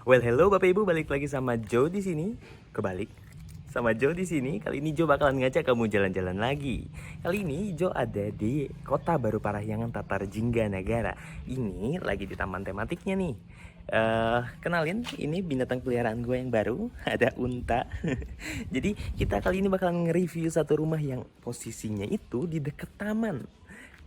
Well, hello Bapak Ibu, balik lagi sama Joe di sini. Kebalik. Sama Joe di sini. Kali ini Joe bakalan ngajak kamu jalan-jalan lagi. Kali ini Joe ada di Kota Baru Parahyangan Tatar Jingganagara. Ini lagi di taman tematiknya nih. Kenalin, ini binatang peliharaan gue yang baru. Ada unta. Jadi kita kali ini bakalan nge-review satu rumah yang posisinya itu di dekat taman.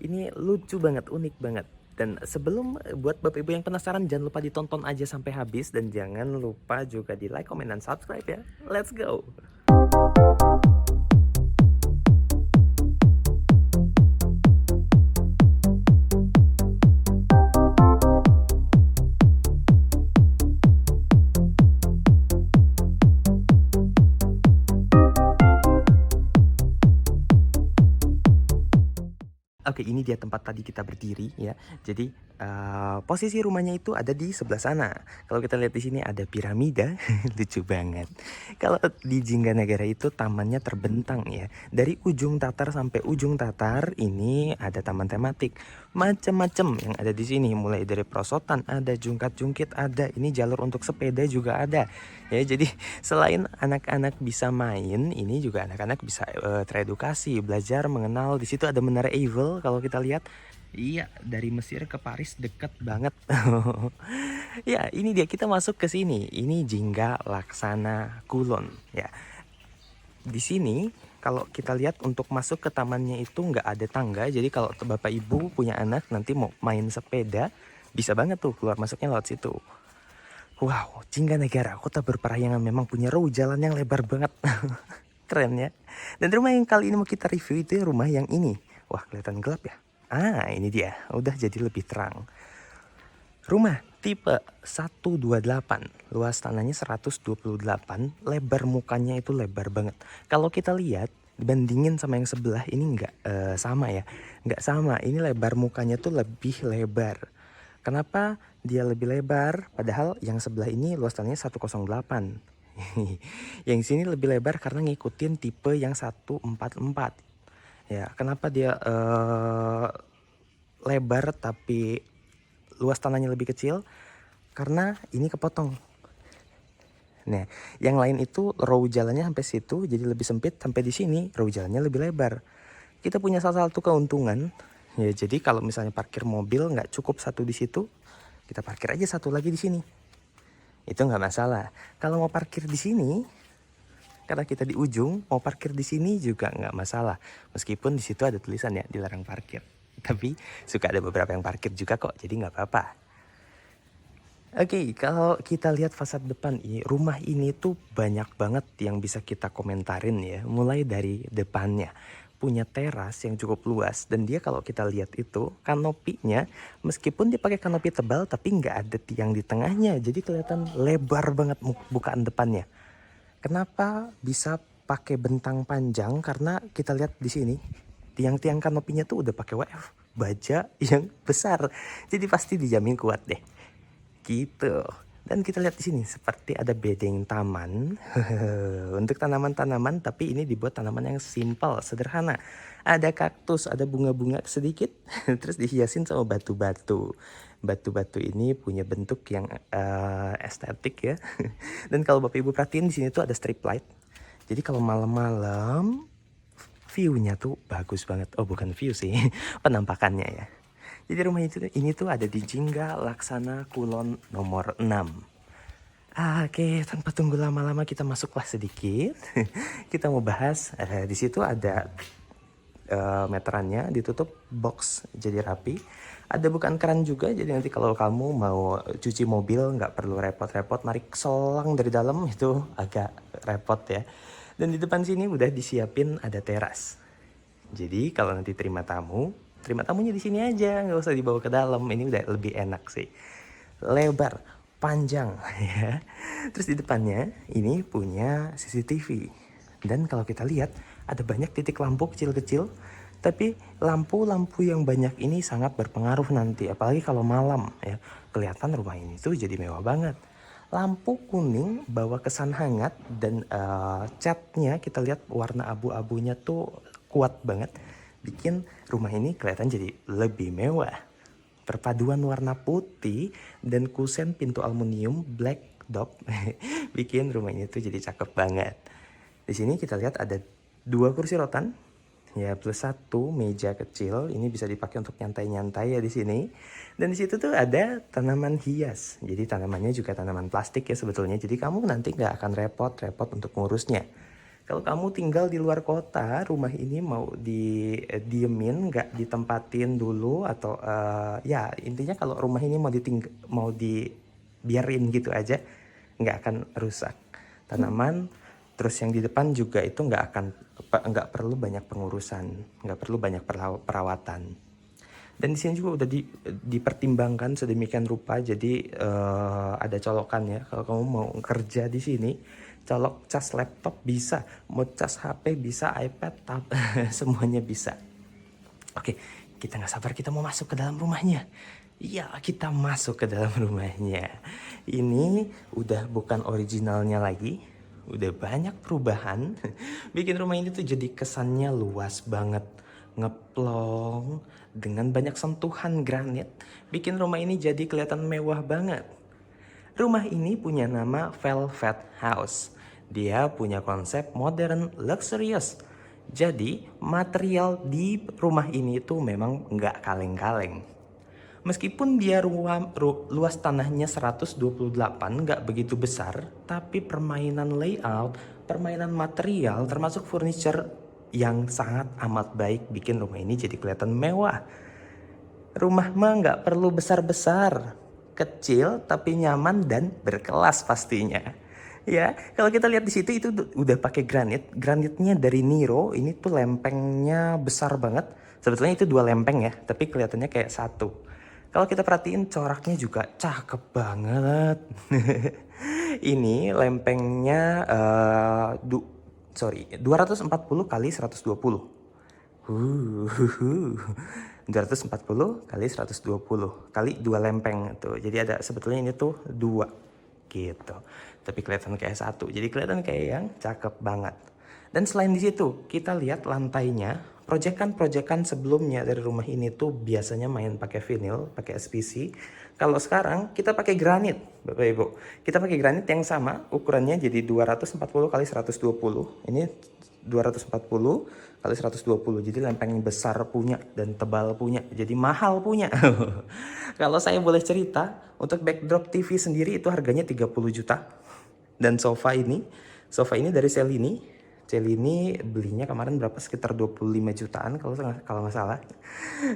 Ini lucu banget, unik banget. Dan sebelum buat Bapak Ibu yang penasaran, jangan lupa ditonton aja sampai habis. Dan jangan lupa juga di like, comment, dan subscribe ya. Let's go! Oke, ini dia tempat tadi kita berdiri ya. Jadi posisi rumahnya itu ada di sebelah sana. Kalau kita lihat di sini ada piramida, lucu banget. Kalau di Jingganagara itu tamannya terbentang ya. Dari ujung Tatar sampai ujung Tatar ini ada taman tematik. Macam-macam yang ada di sini. Mulai dari perosotan ada, jungkat-jungkit ada. Ini jalur untuk sepeda juga ada. Ya, jadi selain anak-anak bisa main, ini juga anak-anak bisa teredukasi, belajar mengenal. Di situ ada Menara Eiffel kalau kita lihat. Iya, dari Mesir ke Paris deket banget. Ya, ini dia kita masuk ke sini. Ini Jingga Laksana Kulon ya. Di sini kalau kita lihat untuk masuk ke tamannya itu nggak ada tangga. Jadi kalau Bapak Ibu punya anak nanti mau main sepeda, bisa banget tuh keluar masuknya lewat situ. Wow, Jingganagara, kota berparahyangan memang punya jalan yang lebar banget. Keren ya. Dan rumah yang kali ini mau kita review itu rumah yang ini. Wah, kelihatan gelap ya. Ah, ini dia. Udah jadi lebih terang. Rumah tipe 128. Luas tanahnya 128. Lebar mukanya itu lebar banget. Kalau kita lihat, dibandingin sama yang sebelah ini nggak sama ya. Nggak sama. Ini lebar mukanya tuh lebih lebar. Kenapa dia lebih lebar? Padahal yang sebelah ini luas tanahnya 108. Yang sini lebih lebar karena ngikutin tipe yang 144. Ya, kenapa dia lebar tapi luas tanahnya lebih kecil? Karena ini kepotong. Nah, yang lain itu row jalannya sampai situ jadi lebih sempit, sampai di sini row jalannya lebih lebar. Kita punya salah satu keuntungan. Ya, jadi kalau misalnya parkir mobil nggak cukup satu di situ, kita parkir aja satu lagi di sini. Itu nggak masalah. Kalau mau parkir di sini, karena kita di ujung, mau parkir di sini juga nggak masalah. Meskipun di situ ada tulisan ya, dilarang parkir. Tapi suka ada beberapa yang parkir juga kok, jadi nggak apa-apa. Oke, kalau kita lihat fasad depan ini, rumah ini tuh banyak banget yang bisa kita komentarin ya. Mulai dari depannya, punya teras yang cukup luas. Dan dia kalau kita lihat itu, kanopinya, meskipun dia pakai kanopi tebal, tapi nggak ada tiang di tengahnya. Jadi kelihatan lebar banget bukaan depannya. Kenapa bisa pakai bentang panjang? Karena kita lihat di sini, tiang-tiang kanopinya tuh udah pakai WF, baja yang besar. Jadi pasti dijamin kuat deh. Gitu. Dan kita lihat di sini seperti ada bedeng taman untuk tanaman-tanaman, tapi ini dibuat tanaman yang simpel, sederhana. Ada kaktus, ada bunga-bunga sedikit, terus dihiasin sama batu-batu. Batu-batu ini punya bentuk yang estetik ya. Dan kalau Bapak Ibu perhatiin di sini tuh ada strip light. Jadi kalau malam-malam view-nya tuh bagus banget. Oh, bukan view sih, penampakannya ya. Jadi rumah ini tuh ada di Jingga Laksana Kulon nomor 6. Oke, tanpa tunggu lama-lama kita masuklah sedikit. Kita mau bahas di situ ada meterannya ditutup box jadi rapi. Ada bukaan keran juga, jadi nanti kalau kamu mau cuci mobil nggak perlu repot-repot narik selang dari dalam, itu agak repot ya. Dan di depan sini udah disiapin ada teras. Jadi kalau nanti terima tamunya di sini aja, nggak usah dibawa ke dalam. Ini udah lebih enak sih. Lebar, panjang ya. Terus di depannya ini punya CCTV. Dan kalau kita lihat ada banyak titik lampu kecil-kecil. Tapi lampu-lampu yang banyak ini sangat berpengaruh nanti, apalagi kalau malam ya. Kelihatan rumah ini tuh jadi mewah banget. Lampu kuning bawa kesan hangat dan catnya kita lihat warna abu-abunya tuh kuat banget, bikin rumah ini kelihatan jadi lebih mewah. Perpaduan warna putih dan kusen pintu aluminium black backdrop bikin rumah ini tuh jadi cakep banget. Di sini kita lihat ada 2 kursi rotan ya, plus 1 meja kecil. Ini bisa dipakai untuk nyantai-nyantai ya di sini. Dan di situ tuh ada tanaman hias. Jadi tanamannya juga tanaman plastik ya sebetulnya. Jadi kamu nanti nggak akan repot-repot untuk ngurusnya. Kalau kamu tinggal di luar kota, rumah ini mau diemin, nggak ditempatin dulu atau ya intinya kalau rumah ini mau dibiarin gitu aja, nggak akan rusak. Tanaman, terus yang di depan juga itu nggak perlu banyak pengurusan, nggak perlu banyak perawatan. Dan di sini juga udah dipertimbangkan sedemikian rupa, jadi ada colokan ya. Kalau kamu mau kerja di sini, colok cas laptop bisa, mau cas HP bisa, iPad, tab, semuanya bisa. Oke, kita nggak sabar, kita mau masuk ke dalam rumahnya. Iya, kita masuk ke dalam rumahnya. Ini udah bukan originalnya lagi, udah banyak perubahan. Bikin rumah ini tuh jadi kesannya luas banget, ngeplong dengan banyak sentuhan granit. Bikin rumah ini jadi kelihatan mewah banget. Rumah ini punya nama Velvet House. Dia punya konsep modern luxurious. Jadi material di rumah ini tuh memang nggak kaleng-kaleng. Meskipun dia luas tanahnya 128, nggak begitu besar, tapi permainan layout, permainan material, termasuk furniture yang sangat amat baik bikin rumah ini jadi kelihatan mewah. Rumah mah nggak perlu besar-besar, kecil tapi nyaman dan berkelas pastinya. Ya, kalau kita lihat di situ itu udah pakai granit. Granitnya dari Niro, ini tuh lempengnya besar banget. Sebetulnya itu 2 lempeng ya, tapi kelihatannya kayak 1. Kalau kita perhatiin coraknya juga cakep banget. Ini lempengnya 240 kali 120. 240 kali 120 kali 2 lempeng tuh. Jadi ada sebetulnya ini tuh 2 gitu. Tapi kelihatan kayak 1. Jadi kelihatan kayak yang cakep banget. Dan selain di situ, kita lihat lantainya. Proyekan-proyekan sebelumnya dari rumah ini tuh biasanya main pakai vinil, pakai SPC. Kalau sekarang kita pakai granit, Bapak Ibu. Kita pakai granit yang sama, ukurannya jadi 240 kali 120. Ini 240 kali 120. Jadi lempeng besar punya dan tebal punya. Jadi mahal punya. Kalau saya boleh cerita, untuk backdrop TV sendiri itu harganya 30 juta. Dan sofa ini dari Cellini belinya kemarin berapa, sekitar 25 jutaan kalau nggak salah.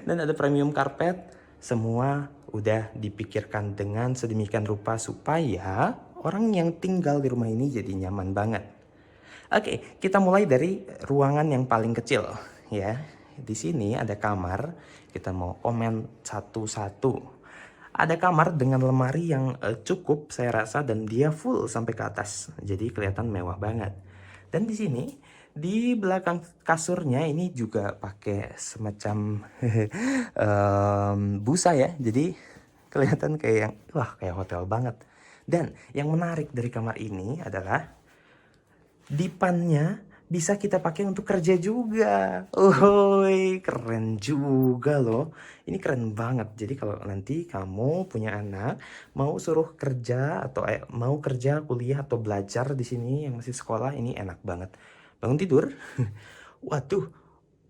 Dan ada premium carpet, semua udah dipikirkan dengan sedemikian rupa supaya orang yang tinggal di rumah ini jadi nyaman banget. Oke, kita mulai dari ruangan yang paling kecil ya. Di sini ada kamar, kita mau komen satu-satu. Ada kamar dengan lemari yang cukup saya rasa dan dia full sampai ke atas. Jadi kelihatan mewah banget. Dan di sini di belakang kasurnya ini juga pakai semacam busa ya. Jadi kelihatan kayak yang kayak hotel banget. Dan yang menarik dari kamar ini adalah dipannya bisa kita pakai untuk kerja juga. Keren juga loh. Ini keren banget. Jadi kalau nanti kamu punya anak, mau suruh kerja atau mau kerja, kuliah atau belajar di sini yang masih sekolah, ini enak banget. Bangun tidur, waduh,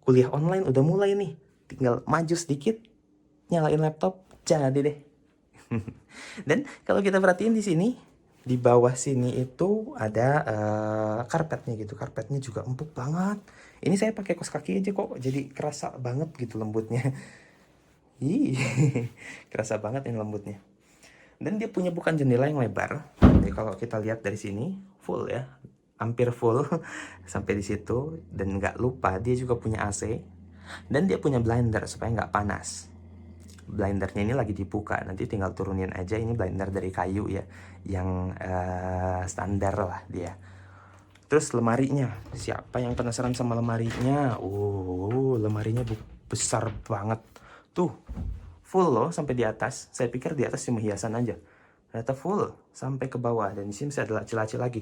kuliah online udah mulai nih. Tinggal maju sedikit, nyalain laptop, jadi deh. Dan kalau kita perhatiin di sini, di bawah sini itu ada karpetnya gitu. Karpetnya juga empuk banget. Ini saya pakai kaos kaki aja kok jadi kerasa banget gitu lembutnya. Kerasa banget ini lembutnya. Dan dia punya bukan jendela yang lebar. Jadi kalau kita lihat dari sini full ya, hampir full sampai di situ. Dan nggak lupa dia juga punya AC. Dan dia punya blender supaya nggak panas. Blendernya ini lagi dibuka, nanti tinggal turunin aja. Ini blender dari kayu ya, yang standar lah dia. Terus lemarinya, siapa yang penasaran sama lemarinya? Lemarinya besar banget tuh, full loh sampai di atas. Saya pikir di atas cuma hiasan aja, ternyata full sampai ke bawah. Dan di sini bisa ada laci-laci lagi.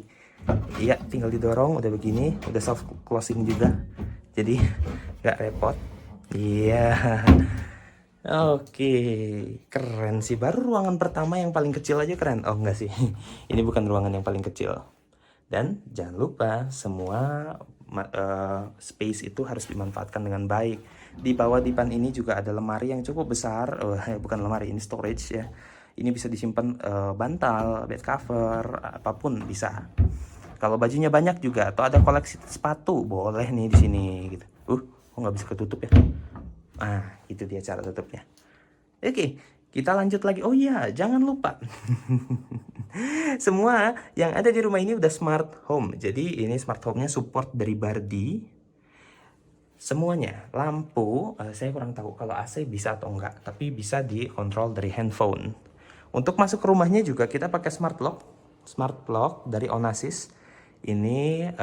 Iya, tinggal didorong udah begini, udah self closing juga, jadi nggak repot. Iya. Oke, keren sih. Baru ruangan pertama yang paling kecil aja keren. Oh enggak sih, ini bukan ruangan yang paling kecil. Dan jangan lupa semua space itu harus dimanfaatkan dengan baik. Di bawah dipan ini juga ada lemari yang cukup besar. Bukan lemari, ini storage ya. Ini bisa disimpan bantal, bed cover, apapun bisa. Kalau bajunya banyak juga atau ada koleksi sepatu boleh nih di sini gitu. Kok nggak bisa ketutup ya? Ah, itu dia cara tutupnya. Oke, kita lanjut lagi. Oh iya, jangan lupa. Semua yang ada di rumah ini udah smart home. Jadi ini smart home-nya support dari Bardi. Semuanya, lampu, saya kurang tahu kalau AC bisa atau enggak, tapi bisa dikontrol dari handphone. Untuk masuk ke rumahnya juga kita pakai smart lock dari Onasis. Ini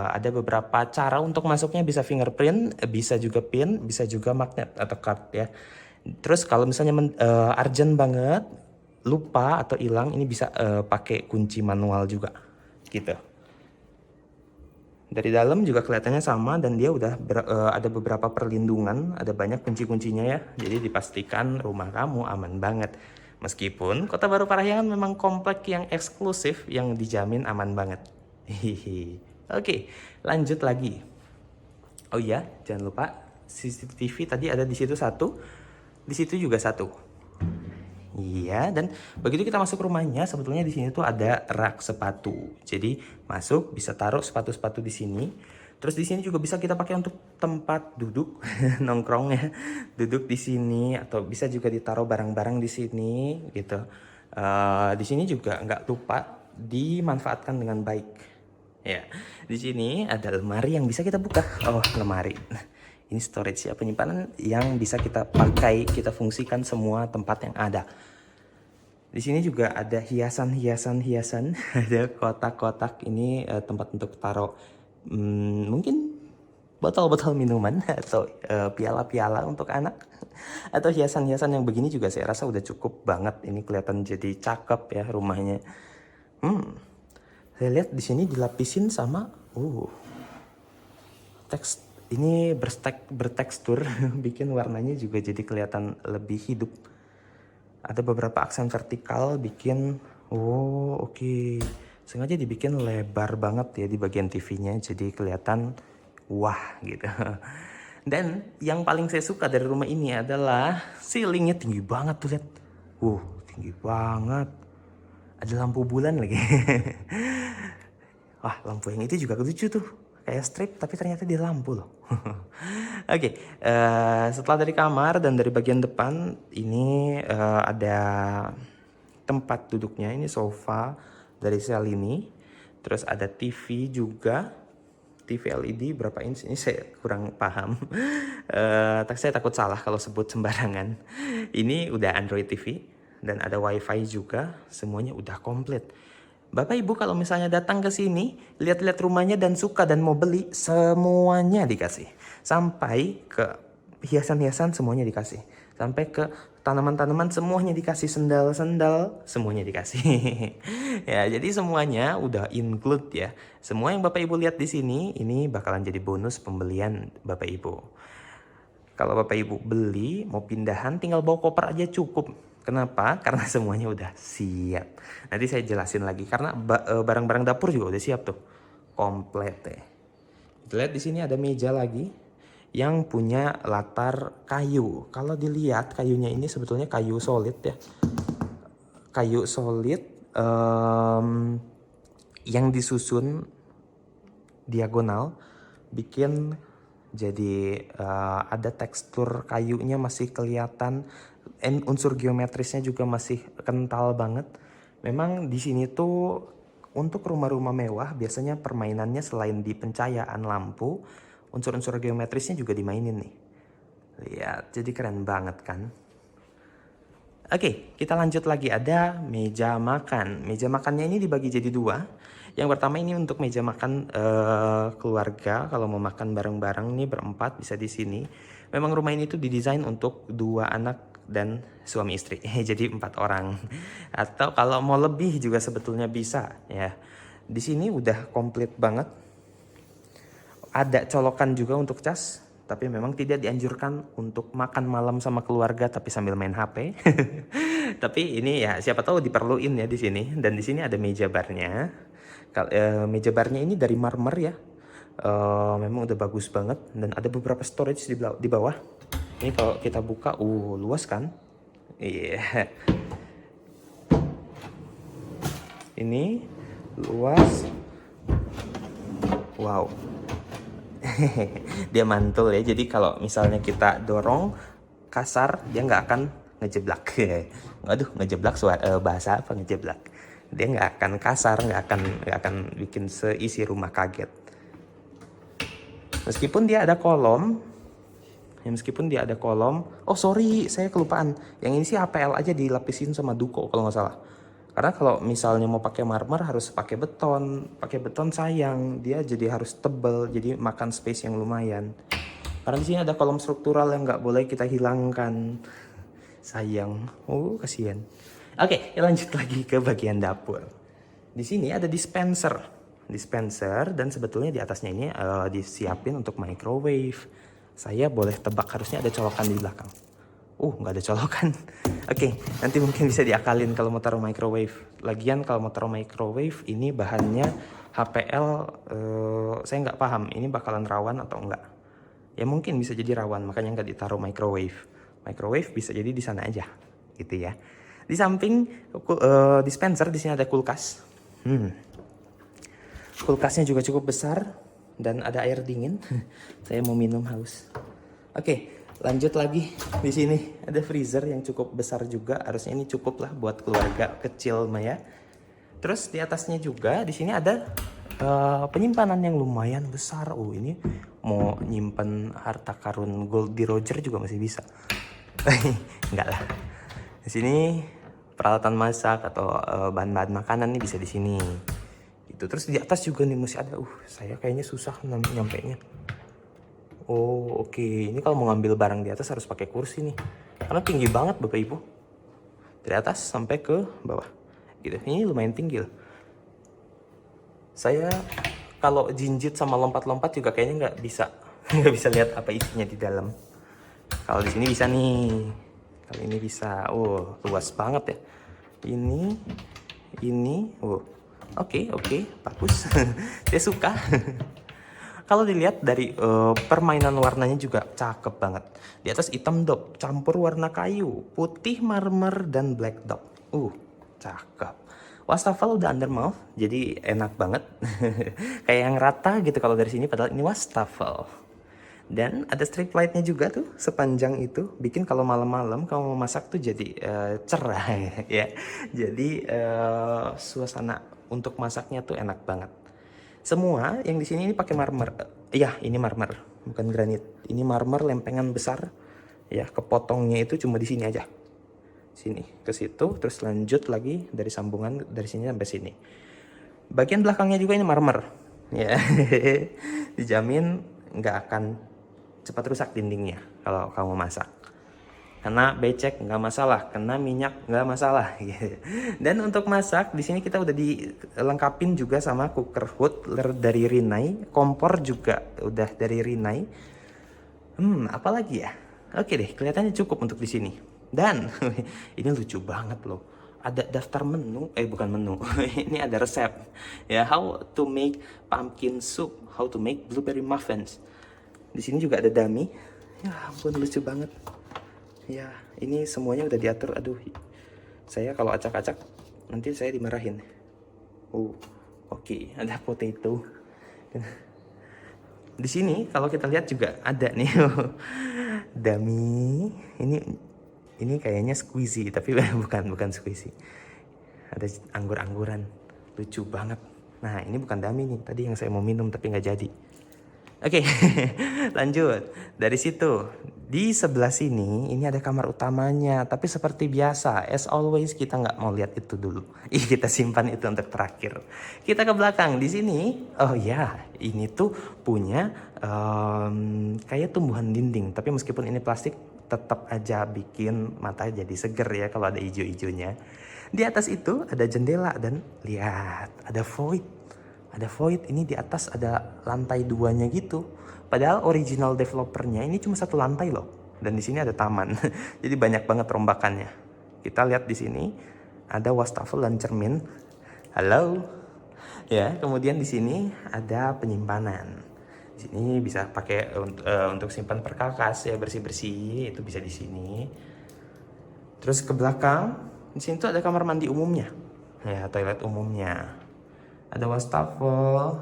ada beberapa cara untuk masuknya, bisa fingerprint, bisa juga pin, bisa juga magnet atau card ya. Terus kalau misalnya urgent banget, lupa atau hilang, ini bisa pakai kunci manual juga gitu. Dari dalam juga kelihatannya sama dan dia udah ada beberapa perlindungan, ada banyak kunci-kuncinya ya. Jadi dipastikan rumah kamu aman banget. Meskipun Kota Baru Parahyangan memang komplek yang eksklusif yang dijamin aman banget. Hihihi. Oke, lanjut lagi. Oh iya, jangan lupa CCTV tadi ada di situ satu, di situ juga satu. Iya, dan begitu kita masuk rumahnya, sebetulnya di sini tuh ada rak sepatu. Jadi masuk bisa taruh sepatu-sepatu di sini. Terus di sini juga bisa kita pakai untuk tempat duduk, nongkrong ya, duduk di sini atau bisa juga ditaruh barang-barang di sini gitu. Di sini juga nggak lupa dimanfaatkan dengan baik. Ya, di sini ada lemari yang bisa kita buka. Oh, lemari. Ini storage ya, penyimpanan yang bisa kita pakai, kita fungsikan semua tempat yang ada. Di sini juga ada hiasan, ada kotak-kotak. Ini tempat untuk taruh mungkin botol-botol minuman atau piala-piala untuk anak. Atau hiasan-hiasan yang begini juga saya rasa udah cukup banget. Ini kelihatan jadi cakep ya rumahnya. Saya lihat di sini dilapisin sama teks ini bertekstur, bikin warnanya juga jadi kelihatan lebih hidup. Ada beberapa aksen vertikal bikin, oke. Sengaja dibikin lebar banget ya di bagian TV-nya, jadi kelihatan wah gitu. Dan yang paling saya suka dari rumah ini adalah ceilingnya tinggi banget tuh, lihat. Tinggi banget. Ada lampu bulan lagi. Wah, lampu yang itu juga lucu tuh. Kayak strip tapi ternyata dia lampu loh. Oke, setelah dari kamar dan dari bagian depan ini ada tempat duduknya. Ini sofa dari sel ini. Terus ada TV juga. TV LED berapa inch ini saya kurang paham. Saya takut salah kalau sebut sembarangan. Ini udah Android TV dan ada WiFi juga. Semuanya udah komplit. Bapak Ibu kalau misalnya datang ke sini, lihat-lihat rumahnya dan suka dan mau beli, semuanya dikasih. Sampai ke hiasan-hiasan semuanya dikasih. Sampai ke tanaman-tanaman semuanya dikasih, sendal-sendal semuanya dikasih. Ya, jadi semuanya udah include ya. Semua yang Bapak Ibu lihat di sini ini bakalan jadi bonus pembelian Bapak Ibu. Kalau Bapak Ibu beli mau pindahan tinggal bawa koper aja cukup. Kenapa? Karena semuanya udah siap. Nanti saya jelasin lagi karena barang-barang dapur juga udah siap tuh. Komplit ya. Lihat di sini ada meja lagi yang punya latar kayu. Kalau dilihat kayunya ini sebetulnya kayu solid ya. Kayu solid yang disusun diagonal bikin jadi ada tekstur kayunya masih kelihatan, unsur geometrisnya juga masih kental banget. Memang di sini tuh untuk rumah-rumah mewah biasanya permainannya selain di pencahayaan lampu, unsur-unsur geometrisnya juga dimainin nih. Lihat, jadi keren banget kan? Oke, kita lanjut lagi. Ada meja makan. Meja makannya ini dibagi jadi dua. Yang pertama ini untuk meja makan keluarga. Kalau mau makan bareng-bareng nih berempat bisa di sini. Memang rumah ini tuh didesain untuk 2 anak dan suami istri. Jadi 4 orang. Atau kalau mau lebih juga sebetulnya bisa ya. Di sini udah komplit banget. Ada colokan juga untuk cas. Tapi memang tidak dianjurkan untuk makan malam sama keluarga tapi sambil main HP. Tapi ini ya siapa tahu diperluin ya di sini. Dan di sini ada meja barnya. Meja barnya ini dari marmer ya. Memang udah bagus banget dan ada beberapa storage di bawah. Ini kalau kita buka, luas kan? Iya. Ini luas. Wow. Dia mantul ya. Jadi kalau misalnya kita dorong kasar, dia nggak akan ngejeblak. Aduh, ngejeblak bahasa apa ngejeblak? Dia nggak akan kasar, nggak akan bikin seisi rumah kaget. Meskipun dia ada kolom, oh sorry, saya kelupaan. Yang ini sih HPL aja dilapisin sama duko kalau nggak salah. Karena kalau misalnya mau pakai marmer harus pakai beton sayang, dia jadi harus tebel, jadi makan space yang lumayan. Karena di sini ada kolom struktural yang nggak boleh kita hilangkan, sayang. Kasihan. Oke, lanjut lagi ke bagian dapur. Di sini ada dispenser dan sebetulnya di atasnya ini disiapin untuk microwave. Saya boleh tebak harusnya ada colokan di belakang. Nggak ada colokan. Oke, nanti mungkin bisa diakalin kalau mau taruh microwave. Lagian kalau mau taruh microwave ini bahannya HPL, saya nggak paham ini bakalan rawan atau enggak. Ya mungkin bisa jadi rawan, makanya nggak ditaruh microwave. Microwave bisa jadi di sana aja, gitu ya. Di samping dispenser di sini ada kulkas. Kulkasnya juga cukup besar dan ada air dingin. Saya mau minum haus. Oke. Lanjut lagi, di sini ada freezer yang cukup besar juga. Harusnya ini cukup lah buat keluarga kecil Maya. Terus di atasnya juga di sini ada penyimpanan yang lumayan besar. Ini mau nyimpen harta karun Goldie Roger juga masih bisa. Enggak lah. Di sini peralatan masak atau bahan-bahan makanan nih bisa di sini. Gitu. Terus di atas juga nih masih ada. Saya kayaknya susah nyampenya. Oke. Ini kalau mau ngambil barang di atas harus pakai kursi nih. Karena tinggi banget Bapak Ibu. Dari atas sampai ke bawah. Gitu. Ini lumayan tinggi loh. Saya kalau jinjit sama lompat-lompat juga kayaknya nggak bisa lihat apa isinya di dalam. Kalau di sini bisa nih. Kalau ini bisa. Luas banget ya. Ini. Oke, bagus. Saya suka. Kalau dilihat dari permainan warnanya juga cakep banget. Di atas hitam dop, campur warna kayu, putih marmer dan black dop. Cakep. Wastafel udah undermount, jadi enak banget. Kayak yang rata gitu kalau dari sini, padahal ini wastafel. Dan ada strip lightnya juga tuh sepanjang itu, bikin kalau malam-malam kamu mau masak tuh jadi cerah ya. Jadi suasana untuk masaknya tuh enak banget. Semua yang di sini ini pakai marmer. Ini marmer, bukan granit. Ini marmer lempengan besar. Ya, kepotongnya itu cuma di sini aja. Sini ke situ, terus lanjut lagi dari sambungan dari sini sampai sini. Bagian belakangnya juga ini marmer. Ya, dijamin nggak akan cepat rusak dindingnya kalau kamu masak. Kena becek nggak masalah, kena minyak nggak masalah. Dan untuk masak di sini kita udah dilengkapin juga sama cooker hood dari Rinnai, kompor juga udah dari Rinnai. Apalagi ya? Oke deh, kelihatannya cukup untuk di sini. Dan ini lucu banget loh. Ada daftar menu, bukan menu. Ini ada resep. Ya, how to make pumpkin soup, how to make blueberry muffins. Di sini juga ada dummy. Ya ampun, lucu banget. Ya, ini semuanya udah diatur. Aduh, saya kalau acak-acak nanti saya dimarahin. Oke, ada potato. Di sini kalau kita lihat juga ada nih dummy. Ini kayaknya squeezy, tapi bukan squeezy. Ada anggur-angguran, lucu banget. Nah, ini bukan dummy nih. Tadi yang saya mau minum tapi nggak jadi. Oke, lanjut. Dari situ, di sebelah sini, ini ada kamar utamanya. Tapi seperti biasa, as always kita nggak mau lihat itu dulu. Kita simpan itu untuk terakhir. Kita ke belakang. Di sini, ini tuh punya kayak tumbuhan dinding. Tapi meskipun ini plastik, tetap aja bikin mata jadi seger ya kalau ada hijau-hijaunya. Di atas itu ada jendela dan lihat, ada void. Ada void, ini di atas ada lantai 2-nya gitu. Padahal original developernya ini cuma satu lantai loh. Dan di sini ada taman. Jadi banyak banget rombakannya. Kita lihat di sini ada wastafel dan cermin. Halo. Ya, kemudian di sini ada penyimpanan. Di sini bisa pakai untuk simpan perkakas ya, bersih-bersih, itu bisa di sini. Terus ke belakang, di sini tuh ada kamar mandi umumnya. Ya, toilet umumnya. Ada wastafel.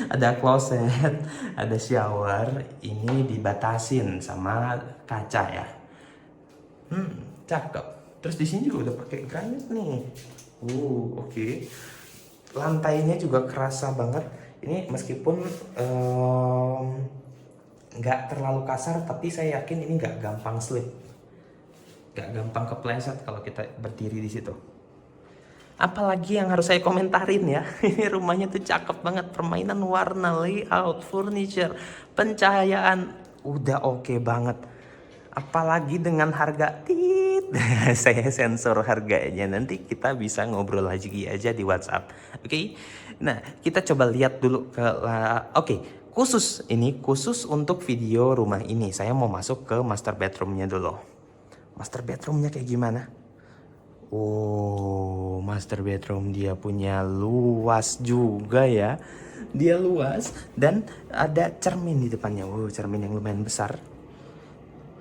Ada kloset, ada shower. Ini dibatasin sama kaca ya. Cakep. Terus di sini juga udah pakai granit nih. Oke. Lantainya juga kerasa banget. Ini meskipun nggak terlalu kasar, tapi saya yakin ini nggak gampang slip, nggak gampang kepleset kalau kita berdiri di situ. Apalagi yang harus saya komentarin ya, ini rumahnya tuh cakep banget, permainan warna, layout, furniture, pencahayaan, udah oke banget. Apalagi dengan harga saya sensor harganya, nanti kita bisa ngobrol lagi aja di WhatsApp. Oke. Nah, kita coba lihat dulu khusus untuk video rumah ini. Saya mau masuk ke master bedroomnya dulu. Master bedroomnya kayak gimana? Master bedroom dia punya luas juga ya. Dia luas dan ada cermin di depannya. Cermin yang lumayan besar.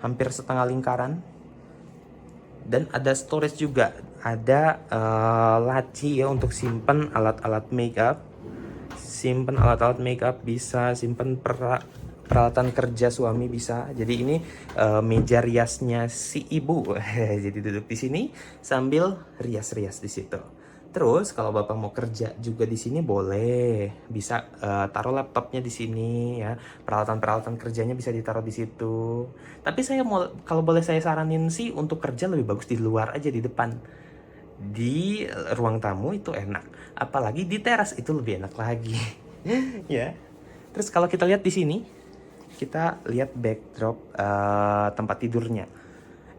Hampir setengah lingkaran. Dan ada storage juga. Ada laci ya untuk simpan alat-alat makeup. Simpan alat-alat makeup bisa, simpan peralatan kerja suami bisa. Jadi ini meja riasnya si ibu. Jadi duduk di sini sambil rias-rias di situ. Terus kalau Bapak mau kerja juga di sini boleh, bisa taruh laptopnya di sini ya. Peralatan-peralatan kerjanya bisa ditaruh di situ. Tapi kalau boleh saya saranin sih untuk kerja lebih bagus di luar aja, di depan. Di ruang tamu itu enak, apalagi di teras itu lebih enak lagi. Ya. Terus kalau kita lihat di sini, kita lihat backdrop tempat tidurnya.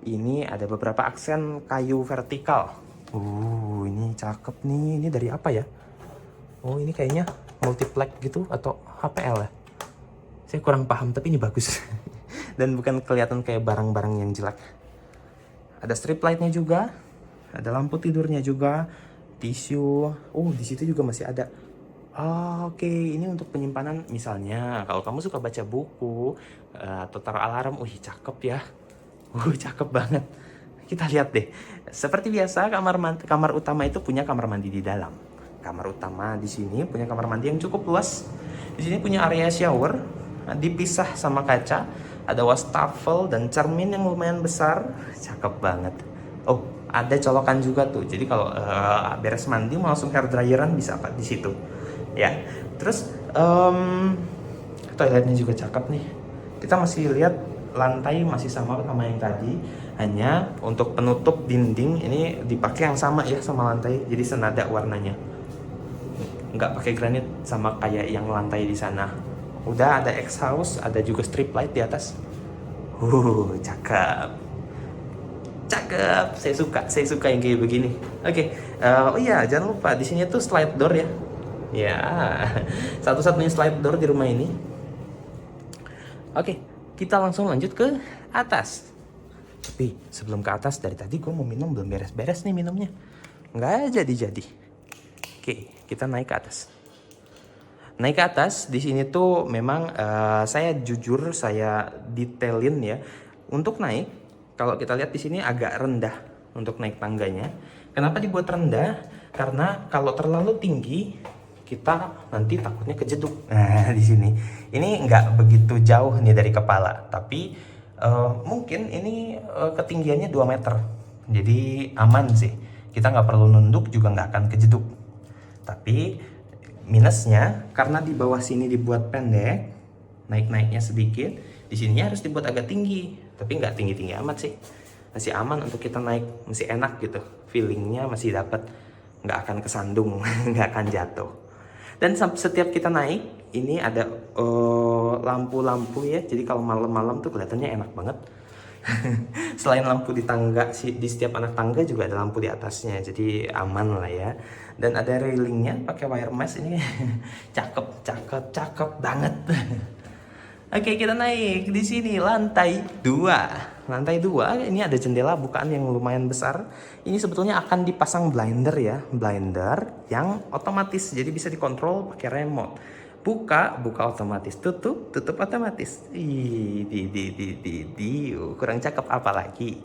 Ini ada beberapa aksen kayu vertikal. Ini cakep nih. Ini dari apa ya? Ini kayaknya multiplex gitu atau HPL ya? Saya kurang paham, tapi ini bagus. Dan bukan kelihatan kayak barang-barang yang jelek. Ada strip lightnya juga. Ada lampu tidurnya juga. Tisu. Di situ juga masih ada. Oke, ini untuk penyimpanan. Misalnya kalau kamu suka baca buku atau taruh alarm. Cakep ya. Cakep banget. Kita lihat deh. Seperti biasa, kamar utama itu punya kamar mandi di dalam. Kamar utama di sini punya kamar mandi yang cukup luas. Di sini punya area shower, dipisah sama kaca. Ada wastafel dan cermin yang lumayan besar. Cakep banget. Ada colokan juga tuh. Jadi kalau beres mandi mau langsung hair dryeran bisa Pak di situ. Ya. Terus toiletnya juga cakep nih. Kita masih lihat lantai masih sama yang tadi, hanya untuk penutup dinding ini dipakai yang sama ya sama lantai, jadi senada warnanya, nggak pakai granit sama kayak yang lantai di sana. Udah ada exhaust, ada juga strip light di atas. Cakep, saya suka yang kayak begini. Oke. Jangan lupa di sini tuh slide door ya. Satu-satunya slide door di rumah ini. Oke. Kita langsung lanjut ke atas. Tapi sebelum ke atas, dari tadi gue mau minum belum beres-beres nih minumnya. Nggak jadi. Oke, kita naik ke atas. Naik ke atas, di sini tuh memang saya detailin ya. Untuk naik, kalau kita lihat di sini agak rendah untuk naik tangganya. Kenapa dibuat rendah? Karena kalau terlalu tinggi, kita nanti takutnya kejeduk. Nah, di sini. Ini nggak begitu jauh nih dari kepala, tapi mungkin ini ketinggiannya 2 meter. Jadi aman sih. Kita nggak perlu nunduk, juga nggak akan kejeduk. Tapi minusnya, karena di bawah sini dibuat pendek, naik-naiknya sedikit, di sininya harus dibuat agak tinggi. Tapi nggak tinggi-tinggi amat sih. Masih aman untuk kita naik, masih enak gitu. Feelingnya masih dapat, nggak akan kesandung, nggak akan jatuh. Dan setiap kita naik, ini ada lampu-lampu ya. Jadi kalau malam-malam tuh kelihatannya enak banget. Selain lampu di tangga, di setiap anak tangga juga ada lampu di atasnya, jadi aman lah ya. Dan ada railingnya pakai wire mesh ini. Cakep, cakep, cakep banget. Oke, kita naik di sini lantai 2. Lantai 2 ini ada jendela bukaan yang lumayan besar. Ini sebetulnya akan dipasang blinder ya, blinder yang otomatis, jadi bisa dikontrol pakai remote. Buka, buka otomatis, tutup, tutup otomatis. Kurang cakep apa lagi?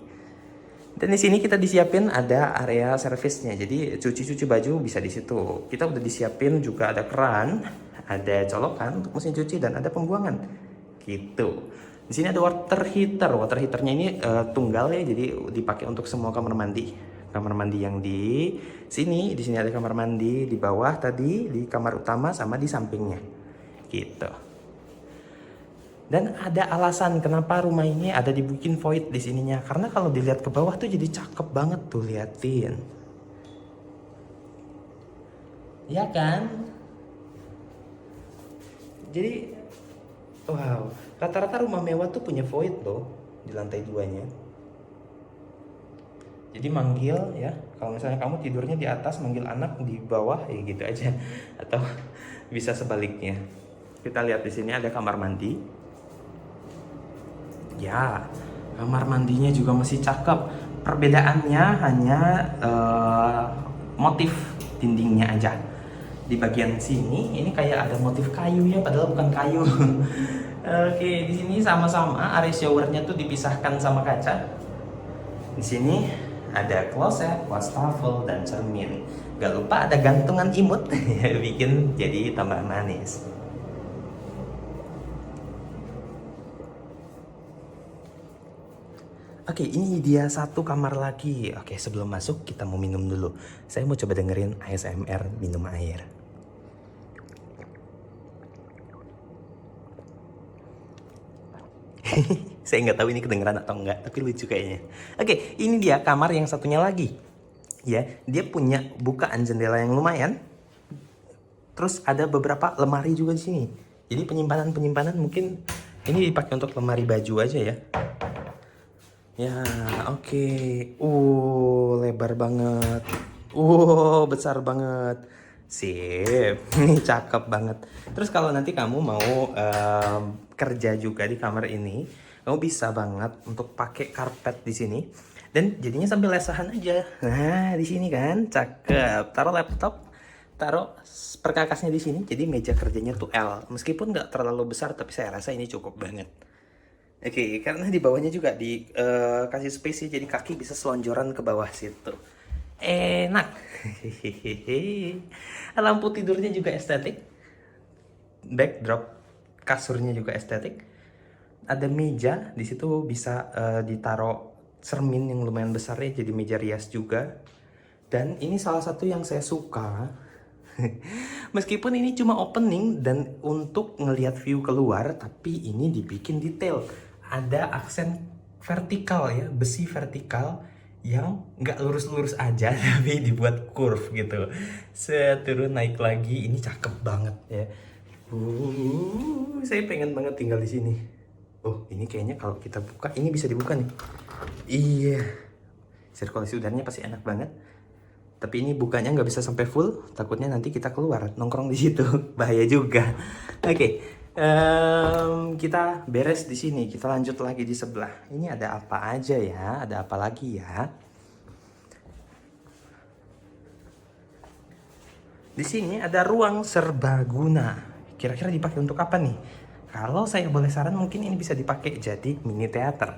Dan di sini kita disiapin ada area servisnya. Jadi cuci-cuci baju bisa di situ. Kita udah disiapin juga ada keran, ada colokan untuk mesin cuci dan ada pembuangan. Gitu. Di sini ada water heater. Water heaternya ini tunggal ya, jadi dipakai untuk semua kamar mandi. Kamar mandi yang di sini ada kamar mandi di bawah tadi, di kamar utama sama di sampingnya. Gitu. Dan ada alasan kenapa rumah ini ada dibikin void di sininya. Karena kalau dilihat ke bawah tuh jadi cakep banget tuh, liatin. Ya kan? Jadi wow, rata-rata rumah mewah tuh punya void loh di lantai 2-nya. Jadi manggil ya, kalau misalnya kamu tidurnya di atas, manggil anak di bawah ya gitu aja. Atau bisa sebaliknya. Kita lihat di sini ada kamar mandi. Ya, kamar mandinya juga masih cakep. Perbedaannya hanya motif dindingnya aja. Di bagian sini ini kayak ada motif kayu ya, padahal bukan kayu. Oke, di sini sama-sama area showernya tuh dipisahkan sama kaca. Di sini ada kloset, wastafel, dan cermin. Gak lupa ada gantungan imut, bikin jadi tambah manis. Oke, ini dia satu kamar lagi. Oke, sebelum masuk kita mau minum dulu. Saya mau coba dengerin ASMR minum air. Saya nggak tahu ini kedengeran atau enggak, tapi lucu kayaknya. Oke, ini dia kamar yang satunya lagi. Ya, dia punya bukaan jendela yang lumayan. Terus ada beberapa lemari juga di sini. Jadi penyimpanan mungkin ini dipakai untuk lemari baju aja ya. Ya, oke. Lebar banget. Besar banget. Sip. Ini cakep banget. Terus kalau nanti kamu mau kerja juga di kamar ini, kamu bisa banget untuk pakai karpet di sini. Dan jadinya sambil lesahan aja. Nah, di sini kan cakep. Taruh laptop, taruh perkakasnya di sini. Jadi meja kerjanya tuh L. Meskipun nggak terlalu besar, tapi saya rasa ini cukup banget. Oke, karena di bawahnya juga dikasih space ya, jadi kaki bisa selonjoran ke bawah situ. Enak. Lampu tidurnya juga estetik. Backdrop kasurnya juga estetik. Ada meja di situ bisa ditaruh cermin yang lumayan besar ya, jadi meja rias juga. Dan ini salah satu yang saya suka. Meskipun ini cuma opening dan untuk ngelihat view keluar, tapi ini dibikin detail. Ada aksen vertikal ya, besi vertikal yang nggak lurus-lurus aja tapi dibuat curve gitu. Seturun naik lagi, ini cakep banget ya. Saya pengen banget tinggal di sini. Oh, ini kayaknya kalau kita buka, ini bisa dibuka nih. Iya, sirkulasi udaranya pasti enak banget. Tapi ini bukanya nggak bisa sampai full, takutnya nanti kita keluar nongkrong di situ, bahaya juga. Oke, kita beres di sini, kita lanjut lagi di sebelah. Ini ada apa aja ya? Ada apa lagi ya? Di sini ada ruang serbaguna. Kira-kira dipakai untuk apa nih? Kalau saya boleh saran, mungkin ini bisa dipakai jadi mini teater,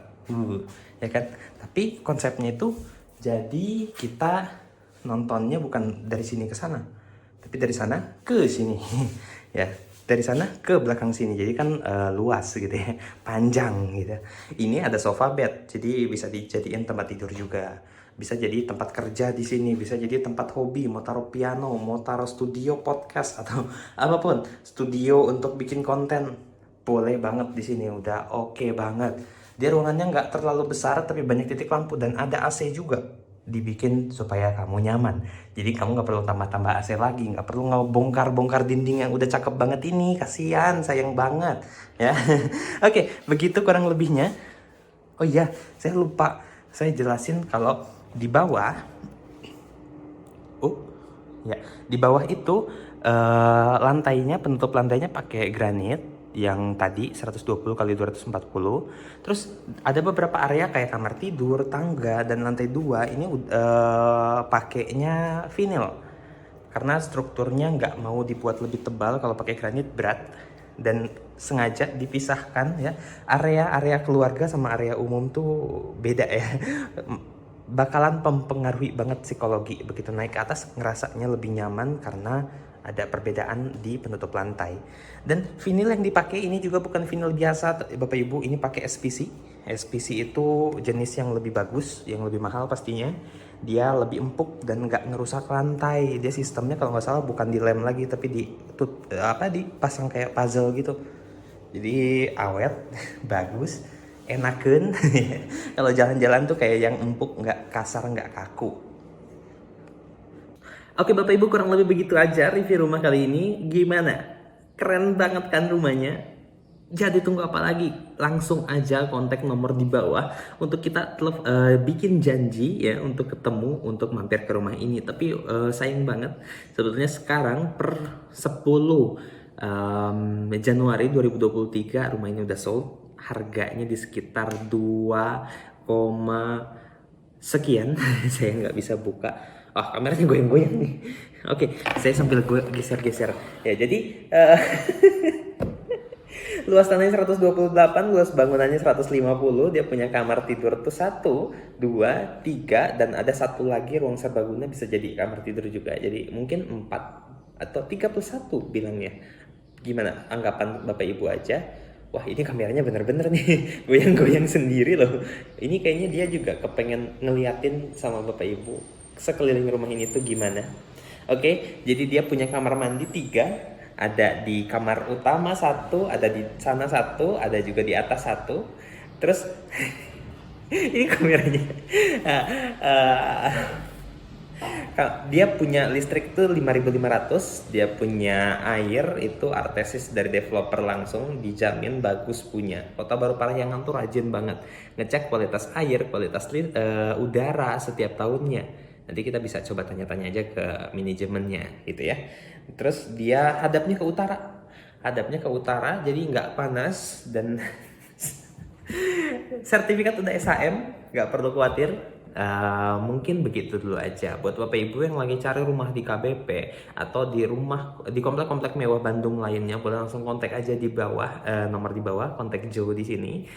ya kan? Tapi konsepnya itu jadi kita nontonnya bukan dari sini ke sana, tapi dari sana ke sini. Ya, dari sana ke belakang sini. Jadi kan luas gitu ya, panjang gitu. Ini ada sofa bed, jadi bisa dijadiin tempat tidur juga. Bisa jadi tempat kerja di sini, bisa jadi tempat hobi, mau taruh piano, mau taruh studio podcast atau apapun, studio untuk bikin konten. Boleh banget di sini, udah oke banget. Dia ruangannya nggak terlalu besar tapi banyak titik lampu dan ada AC juga. Dibikin supaya kamu nyaman. Jadi kamu nggak perlu tambah-tambah AC lagi, nggak perlu ngebongkar-bongkar dinding yang udah cakep banget ini. Kasihan, sayang banget ya. Oke, begitu kurang lebihnya. Oh iya, saya lupa. Saya jelasin kalau di bawah, ya, di bawah itu lantainya, penutup lantainya pakai granit yang tadi 120 kali 240. Terus ada beberapa area kayak kamar tidur, tangga, dan lantai 2 ini pakainya vinil. Karena strukturnya nggak mau dibuat lebih tebal, kalau pakai granit berat, dan sengaja dipisahkan ya, area keluarga sama area umum tuh beda ya. Bakalan mempengaruhi banget psikologi, begitu naik ke atas ngerasanya lebih nyaman karena ada perbedaan di penutup lantai. Dan vinil yang dipakai ini juga bukan vinil biasa Bapak Ibu, ini pakai SPC. SPC itu jenis yang lebih bagus, yang lebih mahal pastinya. Dia lebih empuk dan nggak ngerusak lantai. Dia sistemnya kalau nggak salah bukan dilem lagi, tapi dipasang kayak puzzle gitu. Jadi awet, bagus, enakeun. Kalau jalan-jalan tuh kayak yang empuk, nggak kasar, nggak kaku. Oke Bapak Ibu, kurang lebih begitu aja review rumah kali ini. Gimana? Keren banget kan rumahnya? Jadi tunggu apa lagi? Langsung aja kontak nomor di bawah untuk kita bikin janji ya untuk ketemu, untuk mampir ke rumah ini. Tapi sayang banget sebetulnya sekarang per 10 Januari 2023 rumah ini udah sold. Harganya di sekitar 2, sekian. Saya nggak bisa buka. Kameranya goyang-goyang nih. Oke, saya sambil geser-geser. Ya, jadi luas tanahnya 128, luas bangunannya 150. Dia punya kamar tidur tuh 1, 2, 3, dan ada satu lagi ruang serbaguna bisa jadi kamar tidur juga. Jadi mungkin 4 atau 31 bilangnya. Gimana anggapan Bapak Ibu aja? Wah, ini kameranya bener-bener nih goyang-goyang sendiri loh. Ini kayaknya dia juga kepengen ngeliatin sama Bapak Ibu sekeliling rumah ini tuh gimana. Oke, jadi dia punya kamar mandi 3. Ada di kamar utama 1, ada di sana 1, ada juga di atas 1. Terus ini kameranya. Dia punya listrik tuh 5.500, dia punya air itu artesis dari developer langsung, dijamin bagus punya. Kota Baru Parahyangan tuh rajin banget ngecek kualitas air, kualitas udara setiap tahunnya. Nanti kita bisa coba tanya-tanya aja ke manajemennya gitu ya. Terus dia hadapnya ke utara, jadi nggak panas, dan sertifikat udah SHM, nggak perlu khawatir. Mungkin begitu dulu aja buat Bapak Ibu yang lagi cari rumah di KBP atau di komplek-komplek mewah Bandung lainnya, boleh langsung kontak aja di bawah, nomor di bawah, kontak Joe di sini.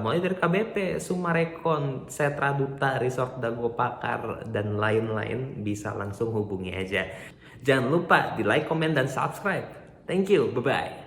Mulai dari KBP, Sumarekon, Setra Duta, Resort Dago Pakar, dan lain-lain, bisa langsung hubungi aja. Jangan lupa di like, comment, dan subscribe. Thank you, bye-bye.